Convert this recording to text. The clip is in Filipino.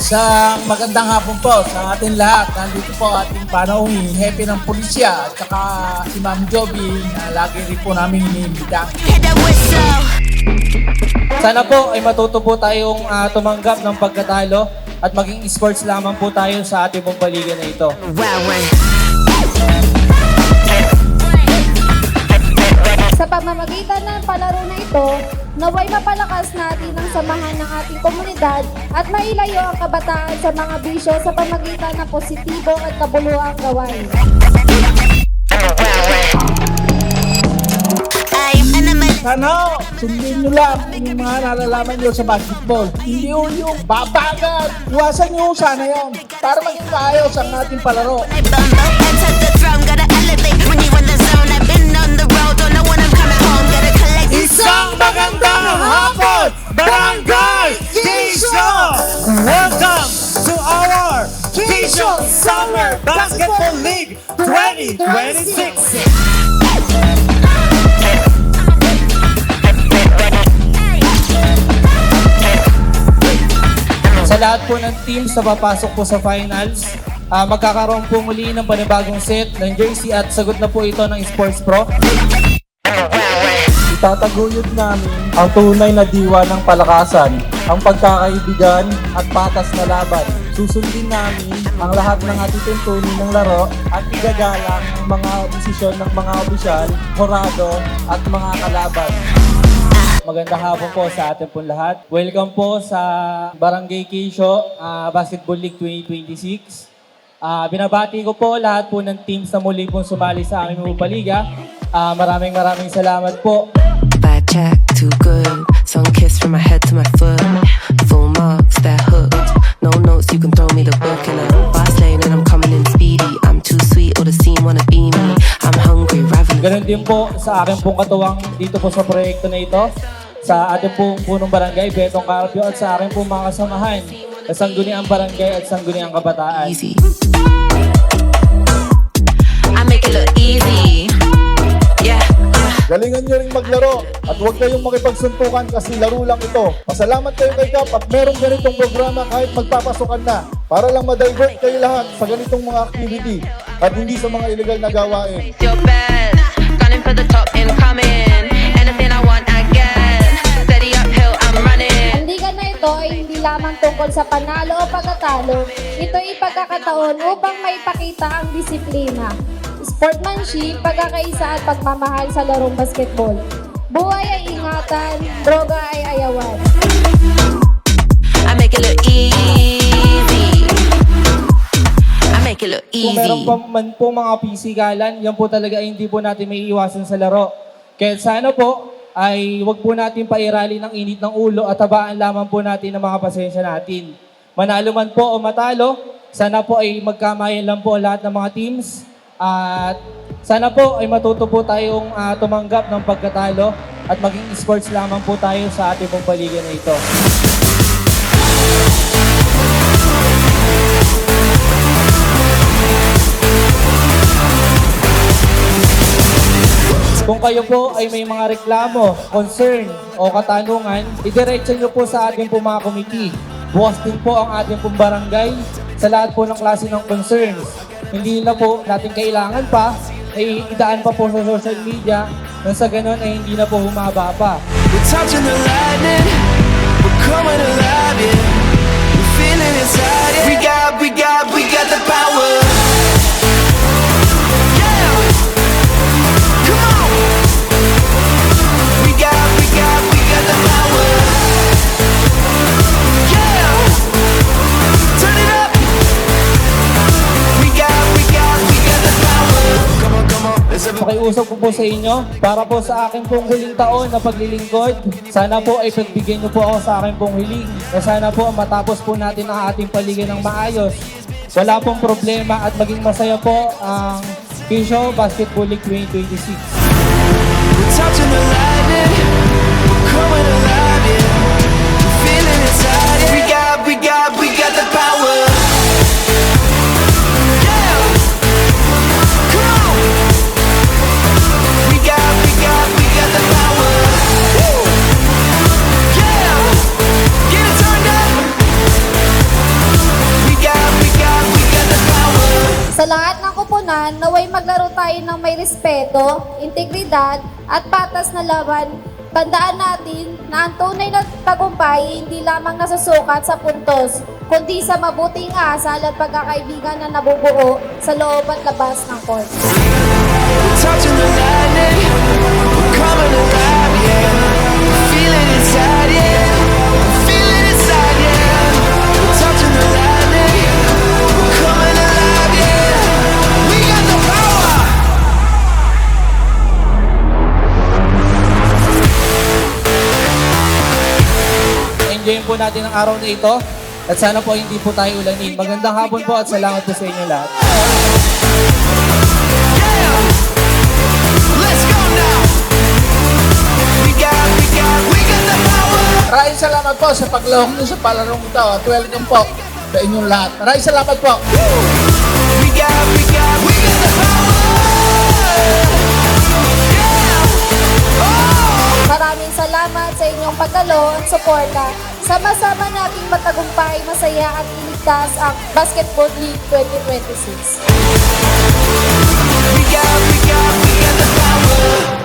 Isang magandang hapon po sa ating lahat. Nandito po ating panauhin, hepe ng pulisya at saka si Ma'am Joby na lagi rin po namin iniimbita. Sana po ay matuto po tayong tumanggap ng pagkatalo at maging sports lamang po tayo sa ating pong paligid na ito. Sa pamamagitan ng palaro na ito, naway mapalakas natin ang samahan ng ating komunidad at mailayo ang kabataan sa mga bisyo sa pamamagitan ng positibo at kabuluhang gawain. Sana sundin nyo lang yung mga nalalaman nyo sa basketball. Hindi yung babagan. Iwasan nyo sana yan para maging maayos ang ating palaro. Isang magandang hapon, Barangay Quezon! Welcome to our Quezon Summer Basketball League 2026! Sa lahat po ng teams na papasok po sa finals, magkakaroon po muli ng panibagong set ng jersey at sagot na po ito ng Sports Pro. Itataguyod namin ang tunay na diwa ng palakasan, ang pagkakaibigan at patas na laban. Susundin namin ang lahat ng atituntunin ng laro at igagalang ang mga desisyon ng mga opisyal, horado at mga kalaban. Magandang hapon po sa atin pong lahat. Welcome po sa Barangay Quezon Basketball League 2026. Binabati ko po lahat po ng teams na muli pong sumali sa aming mga paliga. Maraming salamat po. Bad check, too good. Sun kiss from my head to my foot. Full marks, they're hooked. No notes, you can throw me the book. In a fast lane and I'm coming in speedy. I'm too sweet, all the scene wanna be me. I'm hungry, ravenous. Ganun din po sa aking pong katuwang dito po sa proyekto na ito. Sa ating pong punong barangay, Betong Carpio, at sa aking pong mga kasamahan sa Sangguniang Barangay at Sangguniang Kabataan. Easy. I make it look easy. Yeah. Galingan nyo rin maglaro at huwag kayong makipagsuntukan kasi laro lang ito. Pasalamat kayo kay Kap at merong ganitong programa kahit magpapasukan na para lang ma-divert kayo lahat sa ganitong mga activity at hindi sa mga illegal na gawain. Your best. Gunning for the top incoming. Anything I want, I get. Steady uphill, I'm running. Ang liga na ito ay hindi lamang tungkol sa panalo o pagkatalo. Ito ay pagkakataon upang maipakita ang disiplina, sportsmanship, pagkakaisa at pagmamahal sa larong basketball. Buhay ay ingatan, droga ay ayawan. I make it look easy. I make it look Kung meron easy. pa man po mga pisikalan, yan po talaga ay hindi po natin may iwasan sa laro. Kaya sana po ay wag po natin pairali ng init ng ulo at tabaan lamang po natin ang mga pasensya natin. Manalo man po o matalo, sana po ay magkamayan lang po lahat ng mga teams. At sana po ay matuto po tayong tumanggap ng pagkatalo at maging sports lamang po tayo sa ating pong paligid na ito. Kung kayo po ay may mga reklamo, concern o katanungan, idiretso nyo po sa ating po mga committee. Bukas din po ang ating pong barangay sa lahat po ng klase ng concerns. Hindi na po natin kailangan pa ay idaan pa po sa social media nang sa ganun ay hindi na po humaba pa. We're touching the lightning, we're coming alive, yeah. We're feeling inside, yeah. We got the power. Yeah. Come on. We got the power. Yeah. Turn it up. We got the power. Come on, let's have a Pakiusap ko po sa inyo para po sa aking pong huling taon na paglilingkod. Sana po ay pagbigyan niyo po ako sa aking pong hiling na sana po matapos po natin ang ating paligid ng maayos. Wala pong problema at maging masaya po ang Quezon Basketball League 2026. We're touching the lightning, we're coming alive, yeah. We're feeling inside, yeah. We got the power. Yeah. Come on. We got the power. Woo. Yeah. Get it turned up. naman, naway maglaro tayo ng may respeto, integridad, at patas na laban. Tandaan natin na ang tunay na tagumpay hindi lamang nasusukat sa puntos, kundi sa mabuting asal at pagkakaibigan na nabubuo sa loob at labas ng court. Touching the lightning, we're coming alive, yeah. Feel it inside, yeah. Feel it inside, yeah. We're touching the lightning, we're coming alive, yeah. We got the power. Enjoyin po natin ang araw na ito at sana po hindi po tayo ulanin. Magandang hapon po at salamat po sa inyo lahat. Yeah. Let's go now. We got the power. Maraming salamat po sa paglahok niyo sa palarong ito at welcome po sa inyong lahat. Maraming salamat po. We got the power. Yeah. Oh. Maraming salamat sa inyong pagdalo at suporta. Sama-sama nating matagumpay, masaya at iligtas ang Basketball League 2026. We got the power.